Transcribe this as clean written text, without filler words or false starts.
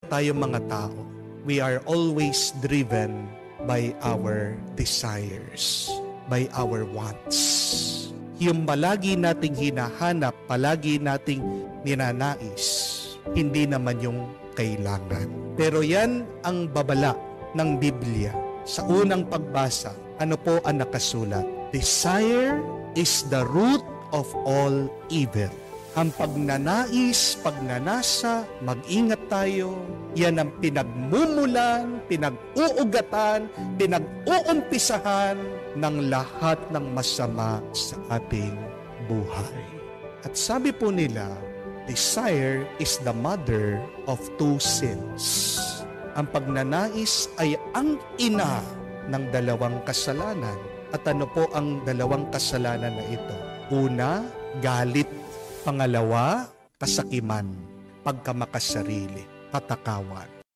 tayo mga tao, we are always driven by our desires, by our wants. Yung palagi nating hinahanap, palagi nating ninanais, hindi naman yung kailangan. Pero yan ang babala ng Biblia. Sa unang pagbasa, ano po ang nakasulat? Desire is the root of all evil. Ang pagnanais, pagnanasa, mag-ingat tayo, yan ang pinagmumulan, pinag-uugatan, pinag-uumpisahan ng lahat ng masama sa ating buhay. At sabi po nila, desire is the mother of two sins. Ang pagnanais ay ang ina ng dalawang kasalanan. At ano po ang dalawang kasalanan na ito? Una, galit. Pangalawa, kasakiman, pagkamakasarili, katakawan.